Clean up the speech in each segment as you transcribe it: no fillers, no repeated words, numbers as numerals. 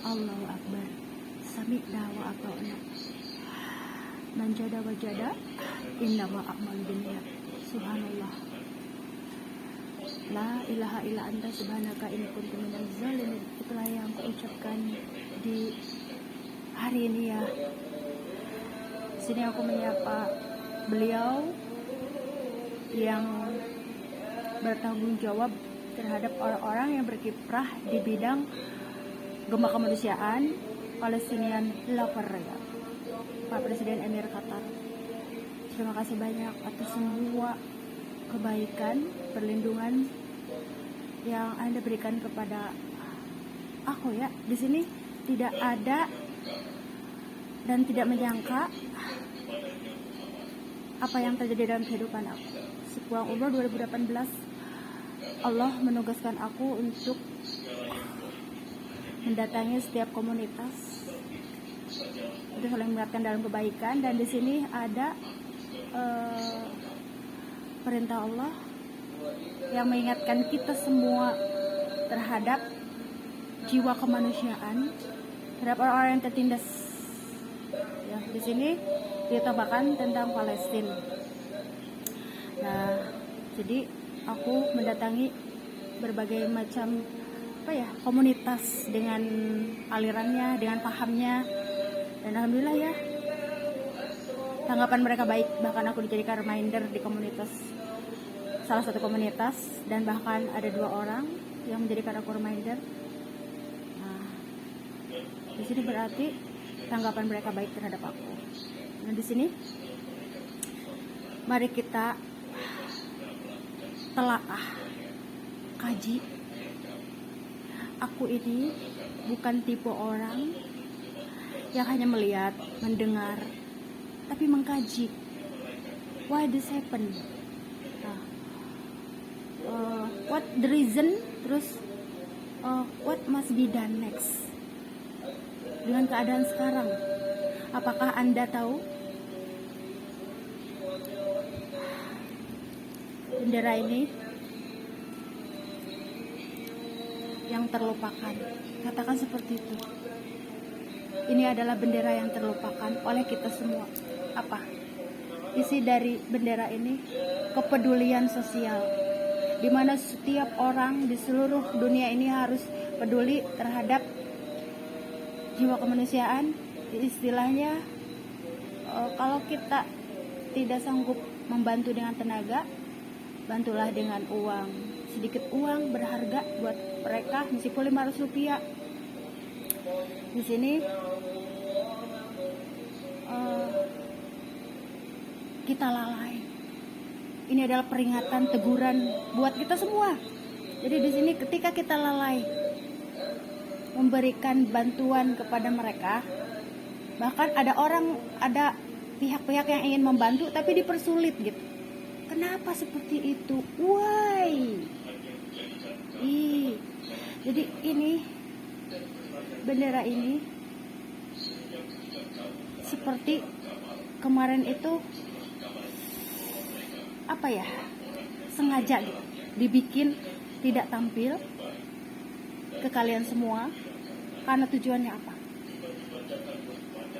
Allahu Akbar. Sami'na wa ata'na. Man jada wa jada innama a'malu binniyat. Subhanallah. La ilaha illa anta subhanaka inni kuntu minaz zalimin. Itulah yang aku ucapkan di hari ini ya. Sini aku menyapa beliau yang bertanggung jawab terhadap orang-orang yang berkiprah di bidang gempa kemanusiaan Palestinian Lover ya, Pak Presiden Emir Qatar. Terima kasih banyak atas semua kebaikan, perlindungan yang Anda berikan kepada aku ya. Di sini tidak ada dan tidak menyangka apa yang terjadi dalam kehidupan aku. Sepulang umur 2018, Allah menugaskan aku untuk mendatangi setiap komunitas untuk saling mengingatkan dalam kebaikan, dan di sini ada perintah Allah yang mengingatkan kita semua terhadap jiwa kemanusiaan, terhadap orang-orang yang tertindas. Ya, di sini ditambahkan tentang Palestina. Nah, jadi aku mendatangi berbagai macam komunitas dengan alirannya, dengan pahamnya, dan alhamdulillah ya, tanggapan mereka baik. Bahkan aku dijadikan reminder di komunitas, salah satu komunitas, dan bahkan ada 2 orang yang menjadikan aku reminder. Nah, di sini berarti tanggapan mereka baik terhadap aku. Nah, di sini mari kita telaah, kaji. Aku ini bukan tipe orang yang hanya melihat, mendengar, tapi mengkaji. Why this happen? What the reason? Terus what must be done next? Dengan keadaan sekarang, apakah Anda tahu bendera ini yang terlupakan? Katakan seperti itu. Ini adalah bendera yang terlupakan oleh kita semua. Apa isi dari bendera ini? Kepedulian sosial, di mana setiap orang di seluruh dunia ini harus peduli terhadap jiwa kemanusiaan. Istilahnya, kalau kita tidak sanggup membantu dengan tenaga, bantulah dengan uang. Sedikit uang berharga buat mereka, meskipun 500 rupiah. Di sini kita lalai. Ini adalah peringatan, teguran buat kita semua. Jadi di sini ketika kita lalai memberikan bantuan kepada mereka, bahkan ada pihak-pihak yang ingin membantu tapi dipersulit gitu. Kenapa seperti itu? Why? Jadi ini bendera ini seperti kemarin itu sengaja gitu, dibikin tidak tampil ke kalian semua. Karena tujuannya apa?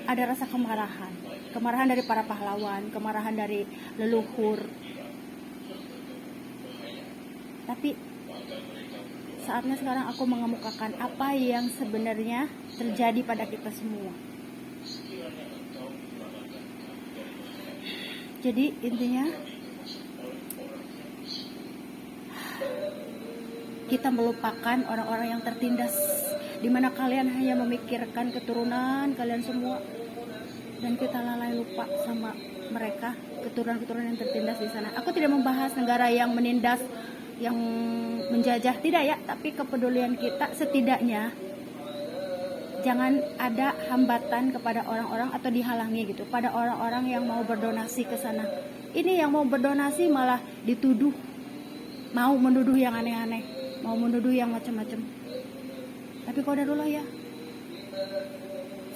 Ada rasa kemarahan dari para pahlawan, kemarahan dari leluhur. Tapi saatnya sekarang aku mengemukakan apa yang sebenarnya terjadi pada kita semua. Jadi intinya kita melupakan orang-orang yang tertindas, di mana kalian hanya memikirkan keturunan kalian semua, dan kita lalai lupa sama mereka, keturunan-keturunan yang tertindas di sana. Aku tidak membahas negara yang menindas, yang menjajah, tidak ya, tapi kepedulian kita setidaknya jangan ada hambatan kepada orang-orang atau dihalangi gitu pada orang-orang yang mau berdonasi ke sana. Ini yang mau berdonasi malah dituduh mau menuduh yang aneh-aneh, mau menuduh yang macam-macam. Tapi qadarullah ya,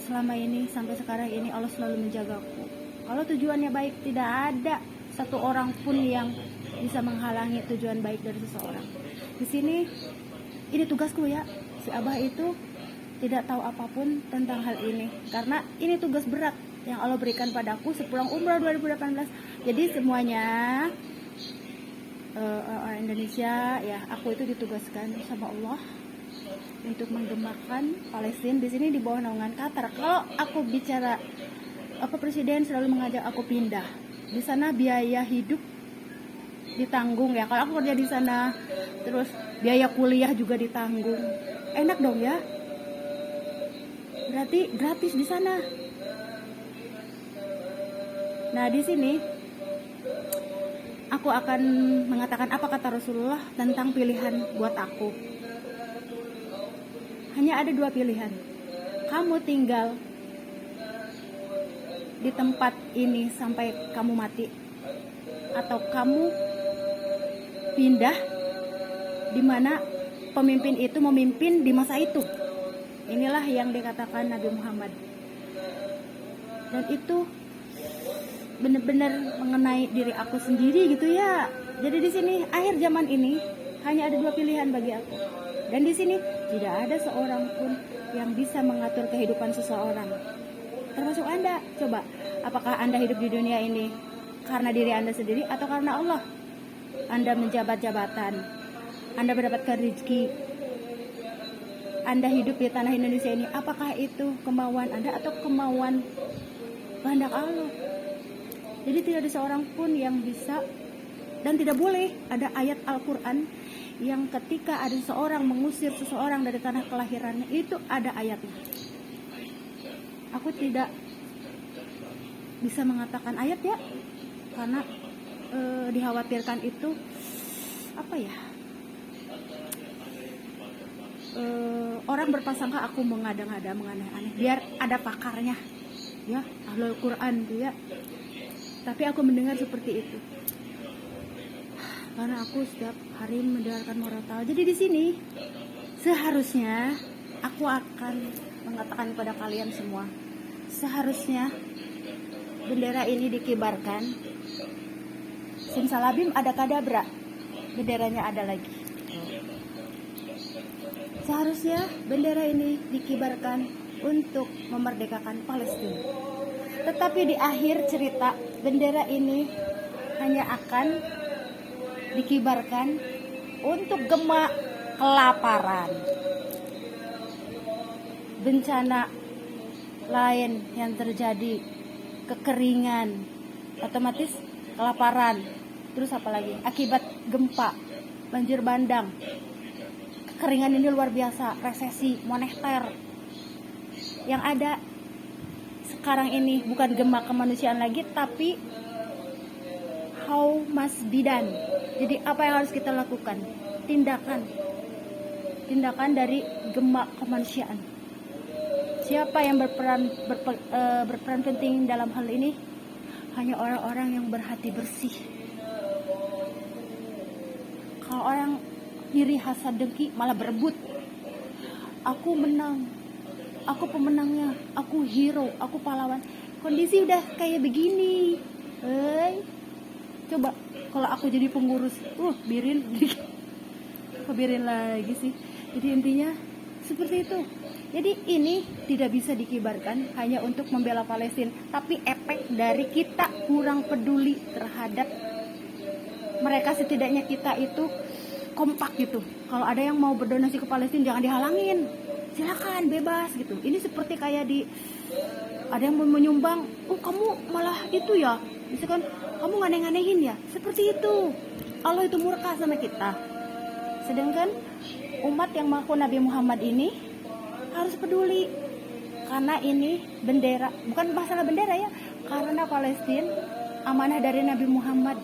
selama ini sampai sekarang ini Allah selalu menjagaku. Kalau tujuannya baik, tidak ada satu orang pun yang bisa menghalangi tujuan baik dari seseorang. Di sini ini tugasku ya. Si Abah itu tidak tahu apapun tentang hal ini, karena ini tugas berat yang Allah berikan padaku sepulang umrah 2018. Jadi semuanya orang Indonesia ya, aku itu ditugaskan sama Allah untuk menggemakan Palestina di sini di bawah naungan Qatar. Kalau aku bicara presiden selalu mengajak aku pindah. Di sana biaya hidup ditanggung ya. Kalau aku kerja di sana, terus biaya kuliah juga ditanggung. Enak dong ya. Berarti gratis di sana. Nah, di sini aku akan mengatakan apa kata Rasulullah tentang pilihan buat aku. Hanya ada 2 pilihan. Kamu tinggal di tempat ini sampai kamu mati, atau kamu pindah di mana pemimpin itu memimpin di masa itu. Inilah yang dikatakan Nabi Muhammad. Dan itu benar-benar mengenai diri aku sendiri gitu ya. Jadi di sini akhir zaman ini hanya ada 2 pilihan bagi aku. Dan di sini tidak ada seorang pun yang bisa mengatur kehidupan seseorang. Termasuk Anda. Coba, apakah Anda hidup di dunia ini karena diri Anda sendiri atau karena Allah? Anda menjabat jabatan, Anda mendapatkan rezeki, Anda hidup di tanah Indonesia ini, apakah itu kemauan Anda atau kemauan kehendak Allah? Jadi tidak ada seorang pun yang bisa, dan tidak boleh ada ayat Al-Quran yang ketika ada seseorang mengusir seseorang dari tanah kelahirannya, itu ada ayatnya. Aku tidak bisa mengatakan ayat ya, karena dikhawatirkan itu apa ya, orang berprasangka aku mengada-ngada, menganeh-aneh, biar ada pakarnya ya, Ahlul Quran tuh ya. Tapi aku mendengar seperti itu karena aku setiap hari mendengarkan moral. Jadi di sini seharusnya aku akan mengatakan kepada kalian semua, seharusnya bendera ini dikibarkan. Simsalabim ada kadabra, benderanya ada lagi. Seharusnya bendera ini dikibarkan untuk memerdekakan Palestina. Tetapi di akhir cerita, bendera ini hanya akan dikibarkan untuk gema kelaparan, bencana lain yang terjadi, kekeringan, otomatis kelaparan. Terus apa lagi? Akibat gempa, banjir bandang, kekeringan ini luar biasa, resesi moneter. Yang ada sekarang ini bukan gema kemanusiaan lagi, tapi how must be done. Jadi apa yang harus kita lakukan? Tindakan dari gema kemanusiaan. Siapa yang berperan penting dalam hal ini? Hanya orang-orang yang berhati bersih. Kalau orang iri, hasad, dengki, malah berebut. Aku menang, aku pemenangnya, aku hero, aku pahlawan. Kondisi udah kayak begini, coba kalau aku jadi pengurus, birin lagi sih. Jadi intinya seperti itu. Jadi ini tidak bisa dikibarkan hanya untuk membela Palestina, tapi efek dari kita kurang peduli terhadap mereka. Setidaknya kita itu kompak gitu. Kalau ada yang mau berdonasi ke Palestina, jangan dihalangin, silakan bebas gitu. Ini seperti kayak ada yang mau menyumbang, kamu malah itu ya, misalkan kamu nganeh-nganehin ya, seperti itu. Allah itu murka sama kita. Sedangkan umat yang mengaku Nabi Muhammad ini harus peduli, karena ini bendera, bukan masalah bendera ya, karena Palestina amanah dari Nabi Muhammad.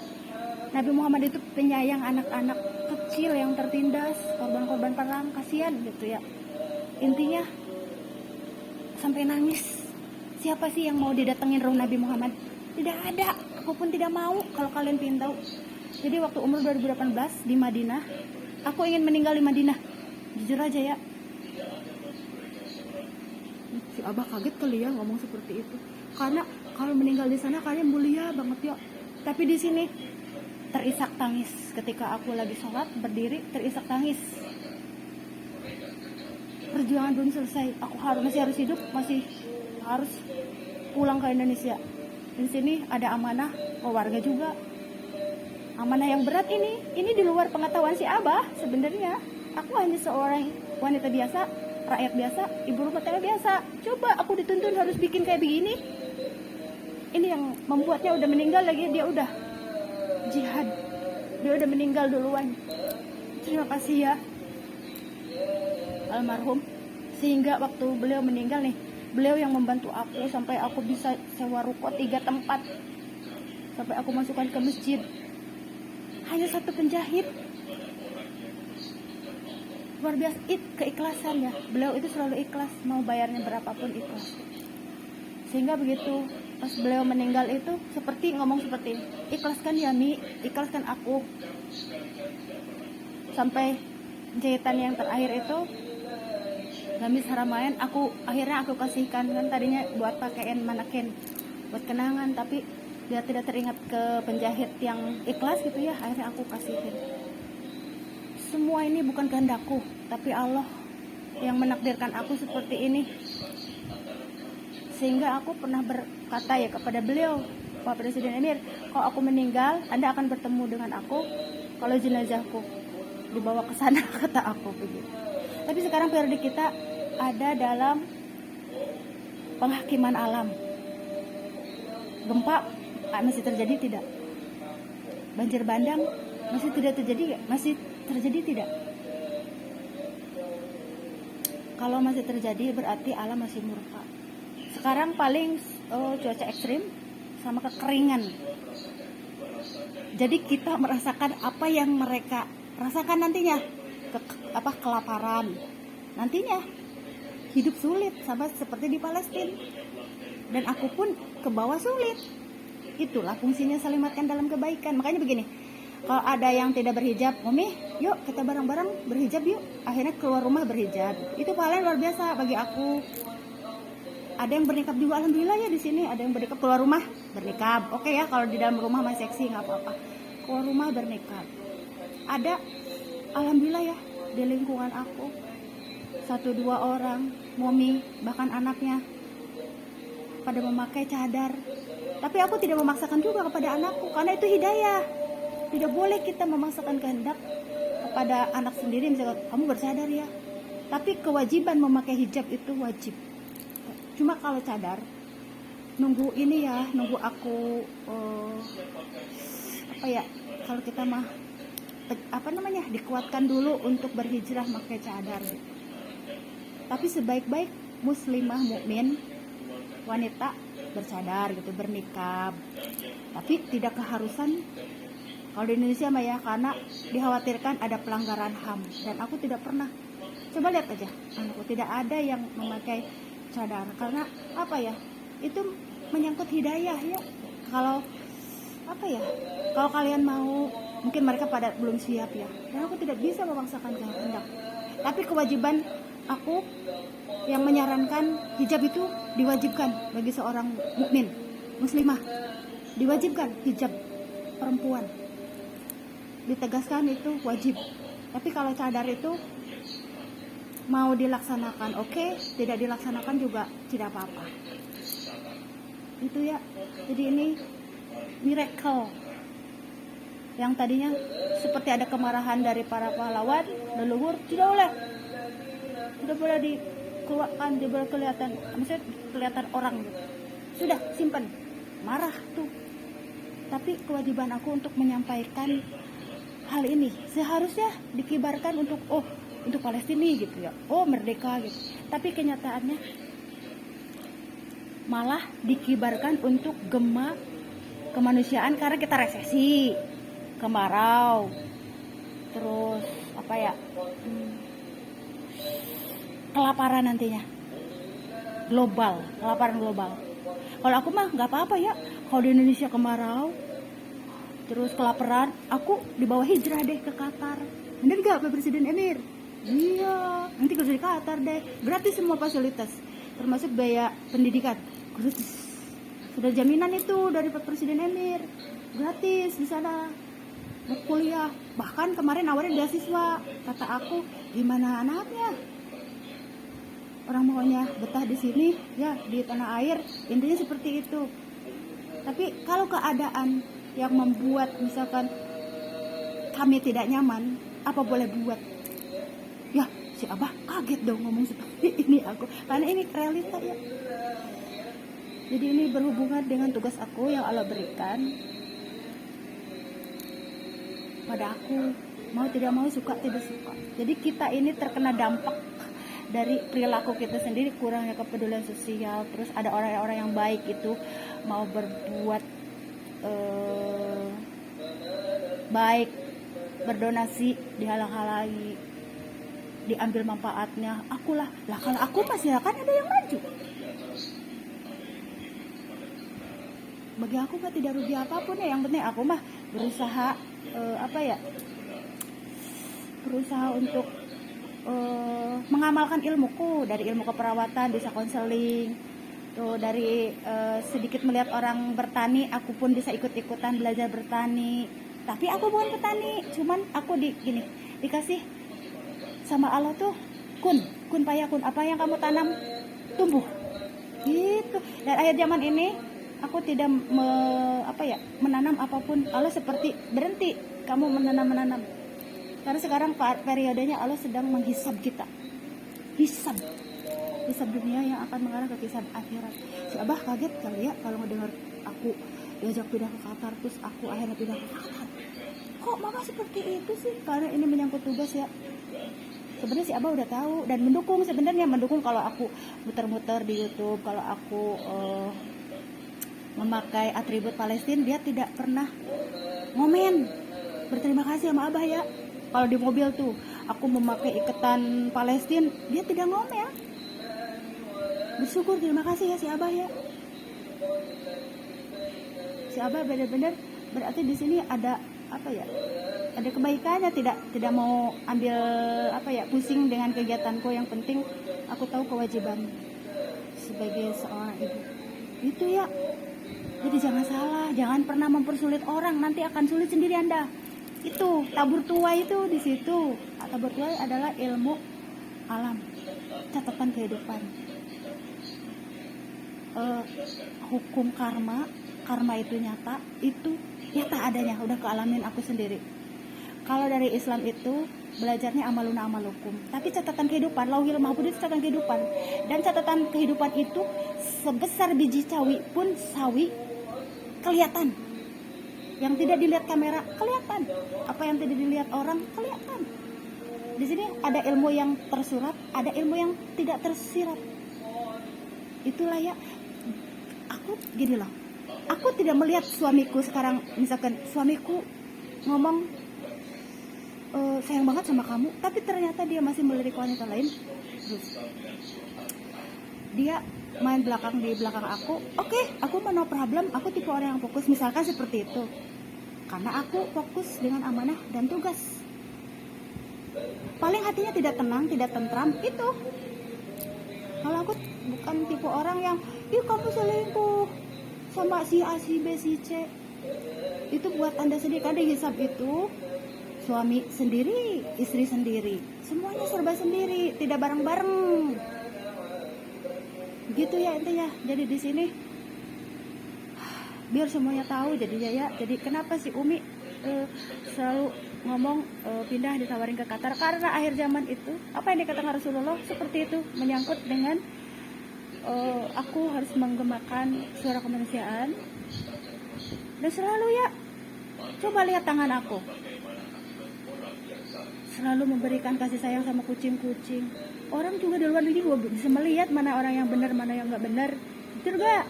Nabi Muhammad itu penyayang anak-anak kecil yang tertindas, korban-korban perang, kasihan gitu ya. Intinya sampai nangis. Siapa sih yang mau didatengin roh Nabi Muhammad? Tidak ada. Aku pun tidak mau, kalau kalian pengen tahu. Jadi waktu umur 2018 di Madinah, aku ingin meninggal di Madinah. Jujur aja ya. Si Abah kaget kali ya ngomong seperti itu. Karena kalau meninggal di sana kalian mulia banget ya. Tapi di sini terisak tangis ketika aku lagi sholat berdiri, terisak tangis. perjuangan belum selesai. Aku masih harus hidup, masih harus pulang ke Indonesia. Di sini ada amanah keluarga juga. Amanah yang berat ini di luar pengetahuan si Abah sebenarnya. Aku hanya seorang wanita biasa, rakyat biasa, ibu rumah tangga biasa. Coba aku dituntun harus bikin kayak begini. Ini yang membuatnya udah meninggal lagi, dia udah jihad. Dia udah meninggal duluan. Terima kasih ya almarhum. Sehingga waktu beliau meninggal nih, beliau yang membantu aku sampai aku bisa sewa ruko 3 tempat. Sampai aku masukkan ke masjid. Hanya satu penjahit. Luar biasa keikhlasan ya. Beliau itu selalu ikhlas, mau bayarnya berapapun ikhlas. Sehingga begitu pas beliau meninggal itu seperti ngomong seperti ini, ikhlaskan ya Mi, ikhlaskan aku. Sampai jahitan yang terakhir itu gamis Haramain akhirnya aku kasihkan, kan tadinya buat pakaian manekin buat kenangan, tapi dia tidak teringat ke penjahit yang ikhlas gitu ya, akhirnya aku kasihin. Semua ini bukan kehendakku, tapi Allah yang menakdirkan aku seperti ini. Sehingga aku pernah berkata ya kepada beliau, Pak Presiden Emir, kalau aku meninggal, Anda akan bertemu dengan aku kalau jenazahku dibawa ke sana, kata aku begitu. Tapi sekarang periode kita ada dalam penghakiman alam. Gempa masih terjadi tidak? Banjir bandang masih tidak terjadi? Masih terjadi tidak? Kalau masih terjadi berarti alam masih murka. Sekarang paling cuaca ekstrim sama kekeringan. Jadi kita merasakan apa yang mereka rasakan nantinya, kelaparan. Nantinya hidup sulit sama seperti di Palestina. Dan aku pun ke bawah sulit. Itulah fungsinya saling makan dalam kebaikan. Makanya begini, kalau ada yang tidak berhijab, Umi, yuk kita bareng-bareng berhijab yuk. Akhirnya keluar rumah berhijab. Itu paling luar biasa bagi aku. Ada yang bernikab juga, alhamdulillah ya di sini. Ada yang bernikab keluar rumah bernikab. Oke ya, kalau di dalam rumah masih seksi nggak apa-apa. Keluar rumah bernikab. Ada, alhamdulillah ya di lingkungan aku 1-2 orang, momi bahkan anaknya pada memakai cadar. Tapi aku tidak memaksakan juga kepada anakku karena itu hidayah. Tidak boleh kita memaksakan kehendak kepada anak sendiri, misalnya kamu bercadar ya. Tapi kewajiban memakai hijab itu wajib. Cuma kalau cadar nunggu ini ya, nunggu aku kalau kita mah dikuatkan dulu untuk berhijrah pakai cadar gitu. Tapi sebaik-baik muslimah mukmin wanita bercadar gitu, bernikab. Tapi tidak keharusan kalau di Indonesia mah ya, karena dikhawatirkan ada pelanggaran HAM dan aku tidak pernah. Coba lihat aja, anakku tidak ada yang memakai cadar karena itu menyangkut hidayah ya. Kalau kalau kalian mau, mungkin mereka pada belum siap ya, dan aku tidak bisa memaksakan kehendak. Tapi kewajiban aku yang menyarankan hijab itu diwajibkan bagi seorang mukmin muslimah, diwajibkan hijab perempuan, ditegaskan itu wajib. Tapi kalau cadar itu mau dilaksanakan oke, tidak dilaksanakan juga tidak apa-apa. Itu ya. Jadi ini miracle yang tadinya seperti ada kemarahan dari para pahlawan leluhur, tidak boleh dikeluarkan, tidak boleh kelihatan, maksudnya kelihatan orang gitu. Sudah simpan, marah tuh. Tapi kewajiban aku untuk menyampaikan hal ini seharusnya dikibarkan untuk Palestina gitu ya, merdeka gitu. Tapi kenyataannya malah dikibarkan untuk gema kemanusiaan karena kita resesi, kemarau, terus kelaparan nantinya kelaparan global. Kalau aku mah nggak apa-apa ya, kalau di Indonesia kemarau terus kelaparan, aku dibawa hijrah deh ke Qatar. Bener gak Pak Presiden Emir? Iya, nanti kerja di Qatar deh, gratis semua fasilitas termasuk biaya pendidikan gratis. Sudah jaminan itu dari Pak Presiden Emir, gratis di sana mau kuliah. Bahkan kemarin nawarin beasiswa. Kata aku, gimana anaknya? orang maunya betah di sini ya, di tanah air, intinya seperti itu. Tapi kalau keadaan yang membuat misalkan kami tidak nyaman, apa boleh buat? Ya si Abah kaget dong ngomong seperti ini aku, karena ini realita ya. Jadi ini berhubungan dengan tugas aku yang Allah berikan pada aku, mau tidak mau, suka tidak suka. Jadi kita ini terkena dampak dari perilaku kita sendiri, kurangnya kepedulian sosial. Terus ada orang-orang yang baik itu mau berbuat baik, berdonasi, dihalang-halangi, diambil manfaatnya. Akulah lah, kalau aku masih akan ada yang maju. Bagi aku mah tidak rugi apapun ya, yang penting aku mah berusaha berusaha untuk mengamalkan ilmuku, dari ilmu keperawatan bisa konseling tuh, dari sedikit melihat orang bertani, aku pun bisa ikut-ikutan belajar bertani. Tapi aku bukan petani, cuman aku dikasih sama Allah tuh kun payakun, apa yang kamu tanam tumbuh gitu. Dan akhir zaman ini aku tidak menanam apapun. Allah seperti berhenti kamu menanam, karena sekarang periodenya Allah sedang menghisab kita, hisab dunia yang akan mengarah ke hisab akhirat. Si Abah kaget kali ya kalau mendengar aku diajak pindah ke Qatar, terus aku akhirnya pindah ke Qatar. Kok mama seperti itu sih? Karena ini menyangkut tugas ya. Sebenarnya si Abah udah tahu dan mendukung kalau aku muter-muter di YouTube, kalau aku memakai atribut Palestina. Dia tidak pernah ngomen, berterima kasih sama Abah ya. Kalau di mobil tuh aku memakai iketan Palestina, dia tidak ngomel, bersyukur, terima kasih ya si Abah ya. Si Abah benar-benar berarti di sini ada ada kebaikannya, tidak mau ambil pusing dengan kegiatanku. Yang penting aku tahu kewajiban sebagai seorang ibu itu ya. Jadi jangan salah, jangan pernah mempersulit orang, nanti akan sulit sendiri Anda. Itu tabur tuai itu di situ. Tabur tuai adalah ilmu alam, catatan kehidupan. Hukum karma itu nyata adanya, udah kealamin aku sendiri. Kalau dari Islam itu belajarnya amaluna amalukum, tapi catatan kehidupan, lauhil mahfudz itu catatan kehidupan. Dan catatan kehidupan itu sebesar biji sawi pun kelihatan. Yang tidak dilihat kamera kelihatan, apa yang tidak dilihat orang kelihatan. Di sini ada ilmu yang tersurat, ada ilmu yang tidak tersirat. Itulah ya, aku gini loh, aku tidak melihat suamiku sekarang, misalkan suamiku ngomong sayang banget sama kamu, tapi ternyata dia masih melirik wanita lain, terus dia main di belakang aku. Oke, aku no problem, aku tipe orang yang fokus, misalkan seperti itu, karena aku fokus dengan amanah dan tugas. Paling hatinya tidak tenang, tidak tentram itu. Kalau aku bukan tipe orang yang kamu selingkuh sama si A, si B, si C. Itu buat Anda sendiri, karena hisab itu suami sendiri, istri sendiri, semuanya serba sendiri, tidak bareng-bareng. Gitu ya intinya. Jadi di sini biar semuanya tahu jadinya ya. Jadi kenapa si Umi selalu ngomong pindah, ditawarin ke Qatar, karena akhir zaman itu apa yang dikatakan Rasulullah seperti itu, menyangkut dengan aku harus menggemakan suara kemanusiaan. Dan selalu ya, coba lihat tangan aku, selalu memberikan kasih sayang sama kucing-kucing. Orang juga di luar negeri bisa melihat mana orang yang benar, mana yang nggak benar. Betul gak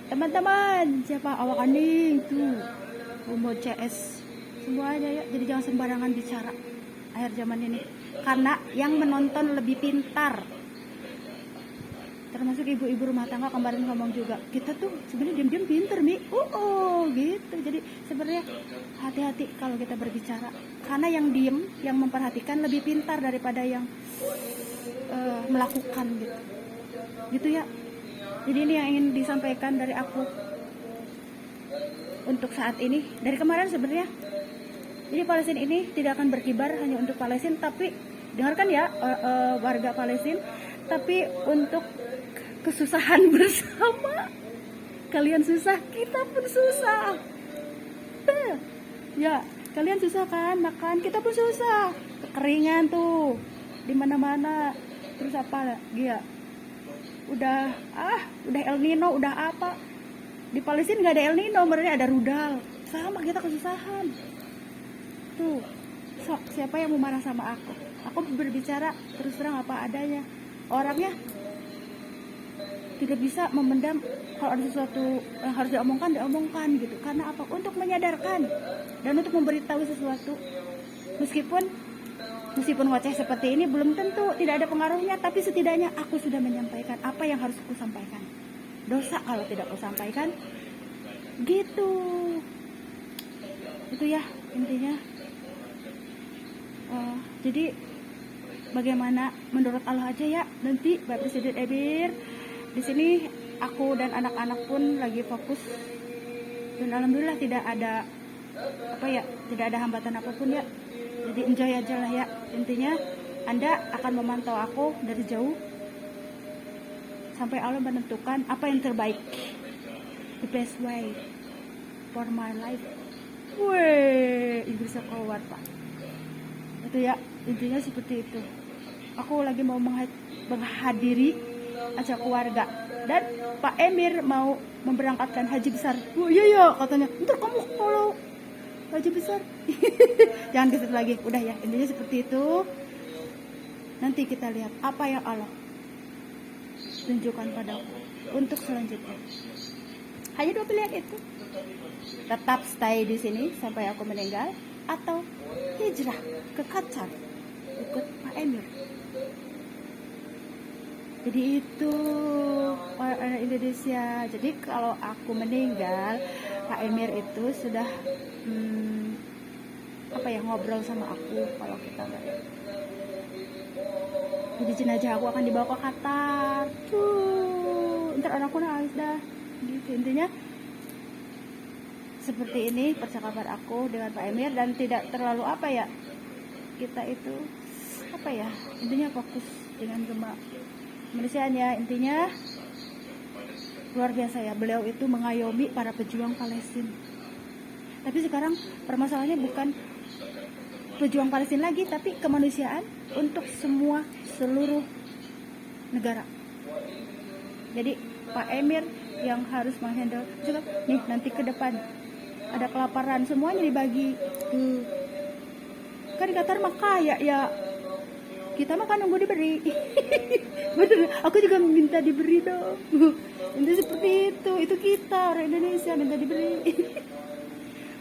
teman-teman? Siapa awak aning tuh mau CS semuanya ya. Jadi jangan sembarangan bicara akhir zaman ini, karena yang menonton lebih pintar, termasuk ibu-ibu rumah tangga. Kemarin ngomong juga, kita tuh sebenarnya diam-diam pinter nih, gitu. Jadi sebenarnya hati-hati kalau kita berbicara, karena yang diem, yang memperhatikan lebih pintar daripada yang melakukan gitu ya. Jadi ini yang ingin disampaikan dari aku untuk saat ini, dari kemarin sebenarnya. Jadi Palestina ini tidak akan berkibar hanya untuk Palestina, tapi dengarkan ya warga Palestina, tapi untuk kesusahan bersama. Kalian susah, kita pun susah. Ya, kalian susah kan makan, kita pun susah. Kekeringan tuh di mana-mana. Terus apa? Dia udah El Nino, udah apa? Di Palestina nggak ada El Nino, mereka ada rudal. Sama kita kesusahan. Tuh, sok siapa yang mau marah sama aku? Aku berbicara terus terang apa adanya. Orangnya tidak bisa memendam kalau ada sesuatu yang harus diomongkan gitu. Karena apa? Untuk menyadarkan dan untuk memberitahu sesuatu. Meskipun ngoceh seperti ini belum tentu tidak ada pengaruhnya, tapi setidaknya aku sudah menyampaikan apa yang harus aku sampaikan. Dosa kalau tidak aku sampaikan. Gitu. Itu ya intinya. Jadi bagaimana menurut Allah aja ya. Nanti Bapak Presiden Emir di sini, aku dan anak-anak pun lagi fokus, dan alhamdulillah tidak ada hambatan apapun ya. Jadi enjoy aja lah ya. Intinya Anda akan memantau aku dari jauh sampai Allah menentukan apa yang terbaik, the best way for my life. Inggrisnya keluar Pak. Itu ya, intinya seperti itu. Aku lagi mau menghadiri acara keluarga dan Pak Emir mau memberangkatkan haji besar. Iya katanya. Ntar kamu kalau haji besar jangan ke situ lagi. Udah ya, intinya seperti itu. Nanti kita lihat apa yang Allah tunjukkan padaku untuk selanjutnya. Hanya 2 pilihan itu. Tetap stay di sini sampai aku meninggal, atau hijrah ke Qatar ikut Pak Emir. Jadi itu orang Indonesia. Jadi kalau aku meninggal, Pak Emir itu sudah ngobrol sama aku kalau kita nggak. Jadi jenazah aku akan dibawa ke Qatar. Ntar orang aku nangis dah. Gitu intinya. Seperti ini percakapan aku dengan Pak Emir, dan tidak terlalu kita itu intinya fokus dengan kemanusiaan ya. Intinya luar biasa ya, beliau itu mengayomi para pejuang Palestina. Tapi sekarang permasalahannya bukan pejuang Palestina lagi, tapi kemanusiaan untuk seluruh negara. Jadi Pak Emir yang harus menghandle juga nih, nanti ke depan ada kelaparan semuanya dibagi kan di Qatar mah kaya ya, kita mah kan nunggu diberi. Bener, aku juga minta diberi dong. Itu seperti itu kita orang Indonesia minta diberi.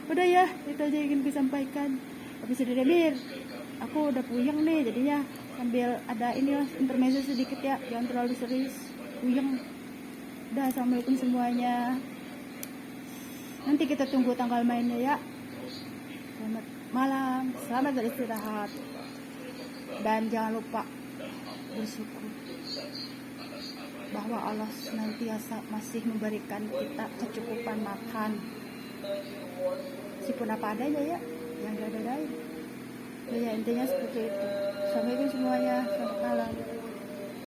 Udah ya, itu aja yang ingin disampaikan. Habis itu Demir, aku udah puyeng nih, jadinya sambil ada inilah intermezzo sedikit ya, jangan terlalu serius, puyeng. Udah, assalamualaikum semuanya. Nanti kita tunggu tanggal mainnya ya. Selamat malam, selamat beristirahat, dan jangan lupa bersyukur bahwa Allah senantiasa masih memberikan kita kecukupan makan, meskipun apa adanya ya, yang gak ada lain. Ya intinya seperti itu. Assalamualaikum semuanya, selamat malam.